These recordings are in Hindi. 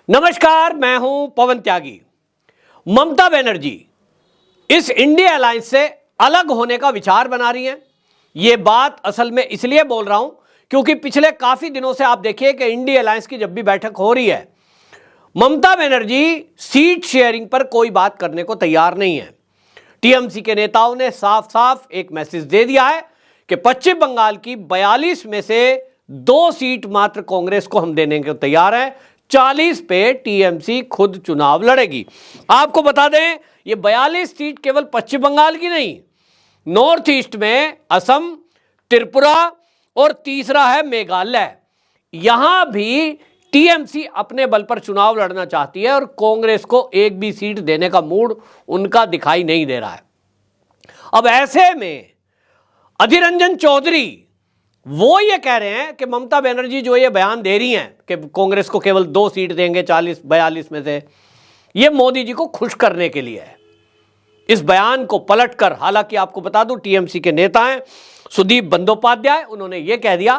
नमस्कार, मैं हूं पवन त्यागी। ममता बनर्जी इस इंडिया अलायंस से अलग होने का विचार बना रही हैं। यह बात असल में इसलिए बोल रहा हूं क्योंकि पिछले काफी दिनों से आप देखिए कि इंडिया अलायंस की जब भी बैठक हो रही है, ममता बनर्जी सीट शेयरिंग पर कोई बात करने को तैयार नहीं है। टीएमसी के नेताओं ने साफ साफ एक मैसेज दे दिया है कि पश्चिम बंगाल की 42 में से 2 सीट मात्र कांग्रेस को हम देने को तैयार हैं। 40 पे टीएमसी खुद चुनाव लड़ेगी। आपको बता दें, ये 42 सीट केवल पश्चिम बंगाल की नहीं, नॉर्थ ईस्ट में असम, त्रिपुरा और तीसरा है मेघालय। यहां भी टीएमसी अपने बल पर चुनाव लड़ना चाहती है और कांग्रेस को एक भी सीट देने का मूड उनका दिखाई नहीं दे रहा है। अब ऐसे में अधीर रंजन चौधरी वो ये कह रहे हैं कि ममता बनर्जी जो ये बयान दे रही हैं कि कांग्रेस को केवल 2 सीट देंगे 42 में से, ये मोदी जी को खुश करने के लिए है। इस बयान को पलटकर, हालांकि आपको बता दूं टीएमसी के नेता हैं सुदीप बंदोपाध्याय, उन्होंने ये कह दिया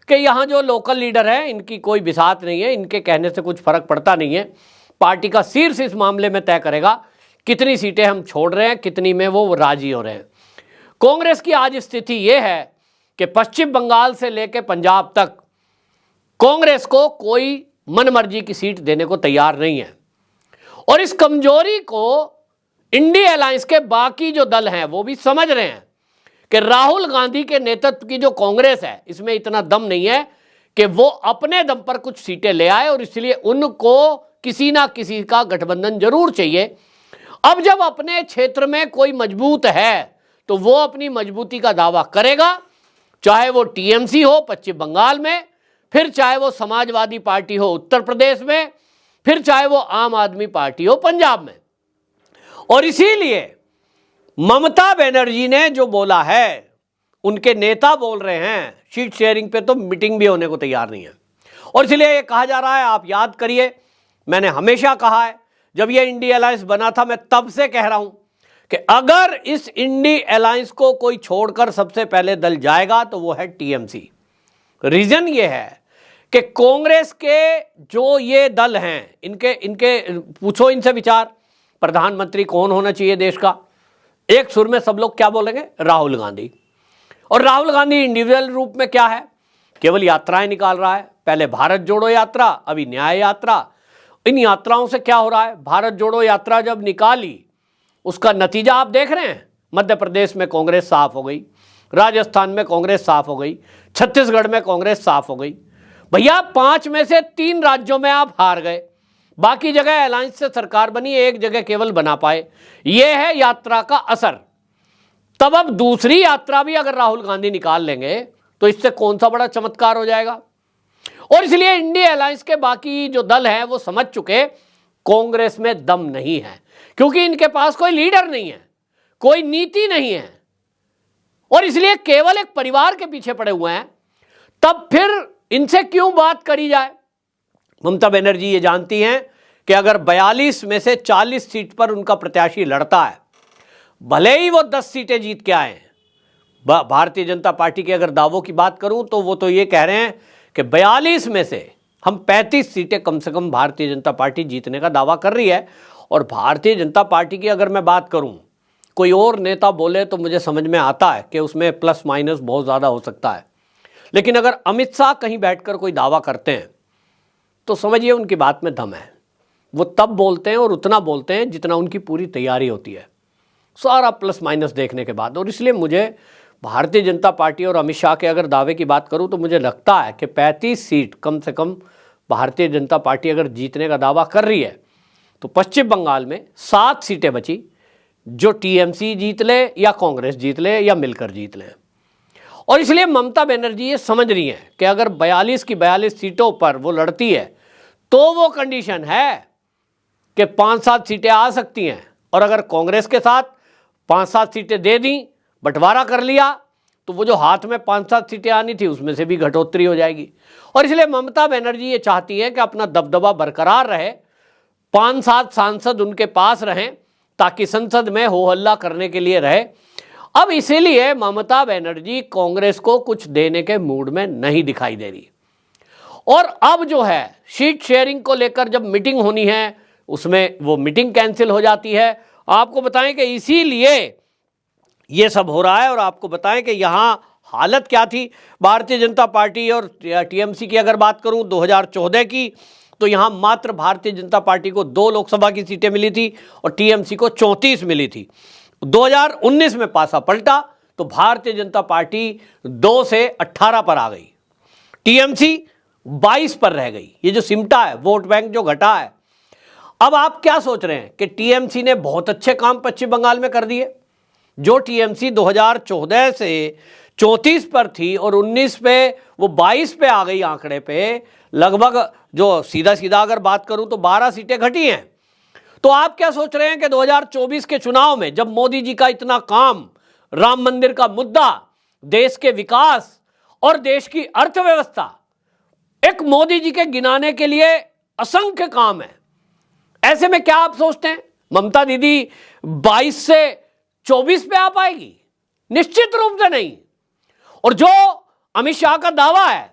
कि यहां जो लोकल लीडर हैं इनकी कोई बिसात नहीं है, इनके कहने से कुछ फर्क पड़ता नहीं है। पार्टी का शीर्ष इस मामले में तय करेगा कितनी सीटें हम छोड़ रहे हैं, कितनी में वो राजी हो रहे हैं। कांग्रेस की आज स्थिति यह है कि पश्चिम बंगाल से लेकर पंजाब तक कांग्रेस को कोई मनमर्जी की सीट देने को तैयार नहीं है। और इस कमजोरी को इंडिया अलायंस के बाकी जो दल हैं वो भी समझ रहे हैं कि राहुल गांधी के नेतृत्व की जो कांग्रेस है इसमें इतना दम नहीं है कि वो अपने दम पर कुछ सीटें ले आए, और इसलिए उनको किसी ना किसी का गठबंधन जरूर चाहिए। अब जब अपने क्षेत्र में कोई मजबूत है तो वो अपनी मजबूती का दावा करेगा, चाहे वो टीएमसी हो पश्चिम बंगाल में, फिर चाहे वो समाजवादी पार्टी हो उत्तर प्रदेश में, फिर चाहे वो आम आदमी पार्टी हो पंजाब में। और इसीलिए ममता बनर्जी ने जो बोला है, उनके नेता बोल रहे हैं सीट शेयरिंग पे तो मीटिंग भी होने को तैयार नहीं है। और इसलिए ये कहा जा रहा है, आप याद करिए, मैंने हमेशा कहा है, जब ये इंडिया अलायंस बना था मैं तब से कह रहा हूं कि अगर इस इंडिया अलायंस को कोई छोड़कर सबसे पहले दल जाएगा तो वो है टीएमसी। रीजन ये है कि कांग्रेस के जो ये दल हैं, इनके पूछो इनसे विचार, प्रधानमंत्री कौन होना चाहिए देश का, एक सुर में सब लोग क्या बोलेंगे? राहुल गांधी। और राहुल गांधी इंडिविजुअल रूप में क्या है? केवल यात्राएं निकाल रहा है। पहले भारत जोड़ो यात्रा, अभी न्याय यात्रा। इन यात्राओं से क्या हो रहा है? भारत जोड़ो यात्रा जब निकाली, उसका नतीजा आप देख रहे हैं। मध्य प्रदेश में कांग्रेस साफ हो गई, राजस्थान में कांग्रेस साफ हो गई, छत्तीसगढ़ में कांग्रेस साफ हो गई। भैया 5 में से 3 राज्यों में आप हार गए, बाकी जगह अलायंस से सरकार बनी, एक जगह केवल बना पाए। यह है यात्रा का असर। तब अब दूसरी यात्रा भी अगर राहुल गांधी निकाल लेंगे तो इससे कौन सा बड़ा चमत्कार हो जाएगा। और इसलिए इंडिया अलायंस के बाकी जो दल हैं वो समझ चुके कांग्रेस में दम नहीं है, क्योंकि इनके पास कोई लीडर नहीं है, कोई नीति नहीं है, और इसलिए केवल एक परिवार के पीछे पड़े हुए हैं। तब फिर इनसे क्यों बात करी जाए? ममता बनर्जी ये जानती हैं कि अगर 42 में से 40 सीट पर उनका प्रत्याशी लड़ता है, भले ही वो 10 सीटें जीत के आए। भारतीय जनता पार्टी के अगर दावों की बात करूं तो वो तो ये कह रहे हैं कि 42 में से हम 35 सीटें कम से कम भारतीय जनता पार्टी जीतने का दावा कर रही है। और भारतीय जनता पार्टी की अगर मैं बात करूं, कोई और नेता बोले तो मुझे समझ में आता है कि उसमें प्लस माइनस बहुत ज़्यादा हो सकता है, लेकिन अगर अमित शाह कहीं बैठकर कोई दावा करते हैं तो समझिए उनकी बात में दम है। वो तब बोलते हैं और उतना बोलते हैं जितना उनकी पूरी तैयारी होती है, सारा प्लस माइनस देखने के बाद। और इसलिए मुझे भारतीय जनता पार्टी और अमित शाह के अगर दावे की बात करूं तो मुझे लगता है कि 35 सीट कम से कम भारतीय जनता पार्टी अगर जीतने का दावा कर रही है तो पश्चिम बंगाल में 7 सीटें बची जो टीएमसी जीत ले या कांग्रेस जीत ले या मिलकर जीत ले। और इसलिए ममता बनर्जी ये समझ रही है कि अगर 42 की 42 सीटों पर वो लड़ती है तो वो कंडीशन है कि 5-7 सीटें आ सकती हैं। और अगर कांग्रेस के साथ 5-7 सीटें दे दी, बंटवारा कर लिया, तो वो जो हाथ में 5-7 सीटें आनी थी उसमें से भी घटोतरी हो जाएगी। और इसलिए ममता बनर्जी ये चाहती है कि अपना दबदबा बरकरार रहे, 5-7 सांसद उनके पास रहें ताकि संसद में हो हल्ला करने के लिए रहे। अब इसीलिए ममता बनर्जी कांग्रेस को कुछ देने के मूड में नहीं दिखाई दे रही। और अब जो है सीट शेयरिंग को लेकर जब मीटिंग होनी है उसमें वो मीटिंग कैंसिल हो जाती है। आपको बताएं कि इसीलिए ये सब हो रहा है। और आपको बताएं कि यहां हालत क्या थी भारतीय जनता पार्टी और टीएमसी की। अगर बात करूं 2014 की, तो यहां मात्र भारतीय जनता पार्टी को 2 लोकसभा की सीटें मिली थी और टीएमसी को 34 मिली थी। 2019 में पासा पलटा तो भारतीय जनता पार्टी 2 से 18 पर आ गई, टीएमसी 22 पर रह गई। ये जो सिमटा है, वोट बैंक जो घटा है। अब आप क्या सोच रहे हैं कि टीएमसी ने बहुत अच्छे काम पश्चिम बंगाल में कर दिए। जो टीएमसी 2014 से 34 पर थी और 19 पे वो 22 पे आ गई आंकड़े पे, लगभग जो सीधा सीधा अगर बात करूं तो 12 सीटें घटी हैं। तो आप क्या सोच रहे हैं कि 2024 के चुनाव में जब मोदी जी का इतना काम, राम मंदिर का मुद्दा, देश के विकास और देश की अर्थव्यवस्था, एक मोदी जी के गिनाने के लिए असंख्य काम है, ऐसे में क्या आप सोचते हैं ममता दीदी 22 से 24 पे आ पाएगी? निश्चित रूप से नहीं। और जो अमित शाह का दावा है,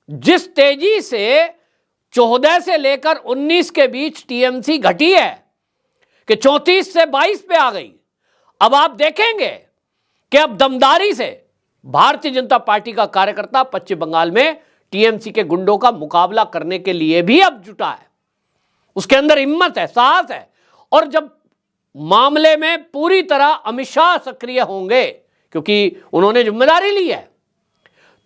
जिस तेजी से 14 से लेकर 19 के बीच टीएमसी घटी है कि 34 से 22 पे आ गई, अब आप देखेंगे कि अब दमदारी से भारतीय जनता पार्टी का कार्यकर्ता पश्चिम बंगाल में टीएमसी के गुंडों का मुकाबला करने के लिए भी अब जुटा है। उसके अंदर हिम्मत है, साहस है। और जब मामले में पूरी तरह अमित शाह सक्रिय होंगे, क्योंकि उन्होंने जिम्मेदारी ली है,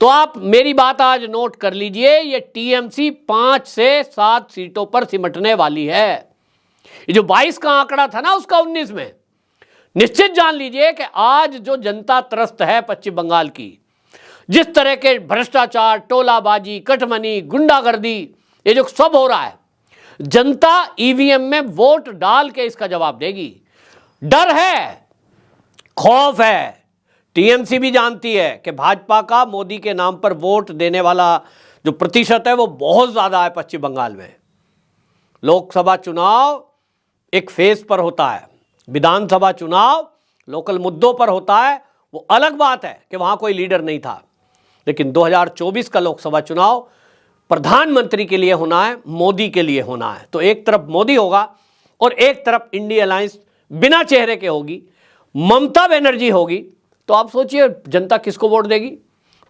तो आप मेरी बात आज नोट कर लीजिए, ये टीएमसी 5 से 7 सीटों पर सिमटने वाली है। ये जो 22 का आंकड़ा था ना उसका 19 में, निश्चित जान लीजिए कि आज जो जनता त्रस्त है पश्चिम बंगाल की, जिस तरह के भ्रष्टाचार, टोलाबाजी, कटमनी, गुंडागर्दी, ये जो सब हो रहा है, जनता ईवीएम में वोट डाल के इसका जवाब देगी। डर है, खौफ है। टीएमसी भी जानती है कि भाजपा का मोदी के नाम पर वोट देने वाला जो प्रतिशत है वो बहुत ज्यादा है पश्चिम बंगाल में। लोकसभा चुनाव एक फेज पर होता है, विधानसभा चुनाव लोकल मुद्दों पर होता है। वो अलग बात है कि वहां कोई लीडर नहीं था, लेकिन 2024 का लोकसभा चुनाव प्रधानमंत्री के लिए होना है, मोदी के लिए होना है। तो एक तरफ मोदी होगा और एक तरफ इंडिया अलायंस बिना चेहरे के होगी, ममता बनर्जी होगी। तो आप सोचिए जनता किसको वोट देगी।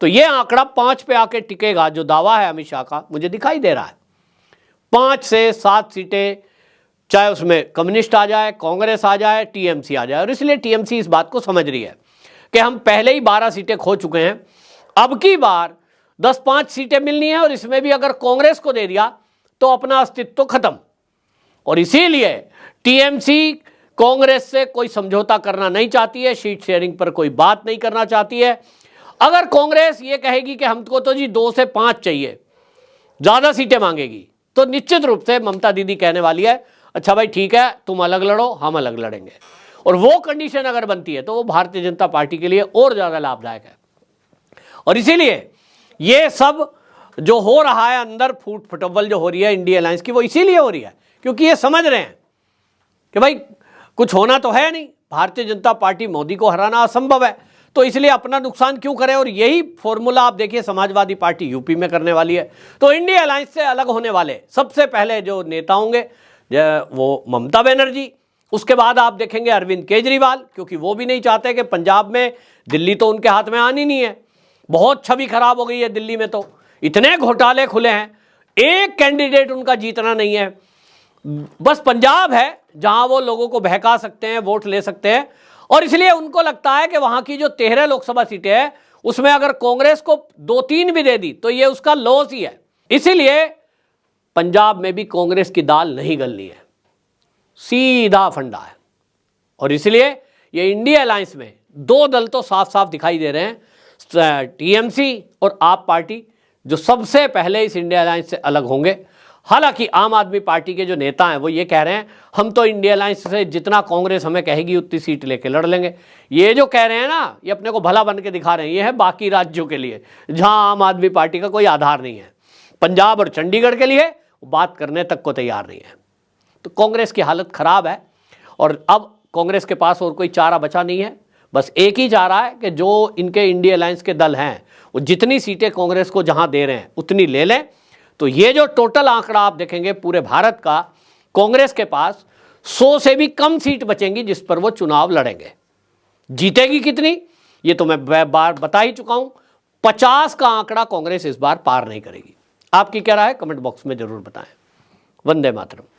तो ये आंकड़ा 5 पे आके टिकेगा, जो दावा है अमित शाह का, मुझे दिखाई दे रहा है। 5 से 7 सीटें, चाहे उसमें कम्युनिस्ट आ जाए, कांग्रेस आ जाए, टीएमसी आ जाए। और इसलिए टीएमसी इस बात को समझ रही है कि हम पहले ही 12 सीटें खो चुके हैं, अब की बार 10-5 सीटें मिलनी है, और इसमें भी अगर कांग्रेस को दे दिया तो अपना अस्तित्व खत्म। और इसीलिए टीएमसी कांग्रेस से कोई समझौता करना नहीं चाहती है, सीट शेयरिंग पर कोई बात नहीं करना चाहती है। अगर कांग्रेस ये कहेगी कि हमको तो जी 2 से 5 चाहिए, ज्यादा सीटें मांगेगी, तो निश्चित रूप से ममता दीदी कहने वाली है अच्छा भाई ठीक है, तुम अलग लड़ो, हम अलग लड़ेंगे। और वो कंडीशन अगर बनती है तो वो भारतीय जनता पार्टी के लिए और ज्यादा लाभदायक है। और इसीलिए ये सब जो हो रहा है अंदर, फूट फुटबल जो हो रही है इंडिया अलायंस की, वो इसीलिए हो रही है क्योंकि ये समझ रहे हैं कि भाई कुछ होना तो है नहीं, भारतीय जनता पार्टी, मोदी को हराना असंभव है, तो इसलिए अपना नुकसान क्यों करें। और यही फॉर्मूला आप देखिए समाजवादी पार्टी यूपी में करने वाली है। तो इंडिया अलायंस से अलग होने वाले सबसे पहले जो नेता होंगे वो ममता बनर्जी, उसके बाद आप देखेंगे अरविंद केजरीवाल, क्योंकि वो भी नहीं चाहते कि पंजाब में, दिल्ली तो उनके हाथ में आनी नहीं है, बहुत छवि खराब हो गई है दिल्ली में, तो इतने घोटाले खुले हैं, एक कैंडिडेट उनका जीतना नहीं है। बस पंजाब है जहां वो लोगों को बहका सकते हैं, वोट ले सकते हैं। और इसलिए उनको लगता है कि वहां की जो 13 लोकसभा सीटें हैं उसमें अगर कांग्रेस को 2-3 भी दे दी तो ये उसका लॉस ही है। इसीलिए पंजाब में भी कांग्रेस की दाल नहीं गलनी है, सीधा फंडा है। और इसलिए ये इंडिया अलायंस में 2 दल तो साफ साफ दिखाई दे रहे हैं, टीएमसी और आप पार्टी, जो सबसे पहले इस इंडिया अलायंस से अलग होंगे। हालांकि आम आदमी पार्टी के जो नेता हैं वो ये कह रहे हैं हम तो इंडिया अलायंस से जितना कांग्रेस हमें कहेगी उतनी सीट लेके लड़ लेंगे। ये जो कह रहे हैं ना, ये अपने को भला बन के दिखा रहे हैं। ये है बाकी राज्यों के लिए जहां आम आदमी पार्टी का कोई आधार नहीं है। पंजाब और चंडीगढ़ के लिए बात करने तक को तैयार नहीं है। तो कांग्रेस की हालत खराब है और अब कांग्रेस के पास और कोई चारा बचा नहीं है। बस एक ही चारा है कि जो इनके इंडिया अलायंस के दल हैं वो जितनी सीटें कांग्रेस को जहां दे रहे हैं उतनी ले लें तो ये जो टोटल आंकड़ा आप देखेंगे पूरे भारत का, कांग्रेस के पास 100 से भी कम सीट बचेंगी जिस पर वो चुनाव लड़ेंगे। जीतेगी कितनी, ये तो मैं बार बता ही चुका हूं, 50 का आंकड़ा कांग्रेस इस बार पार नहीं करेगी। आपकी क्या राय है, कमेंट बॉक्स में जरूर बताएं। वंदे मातरम।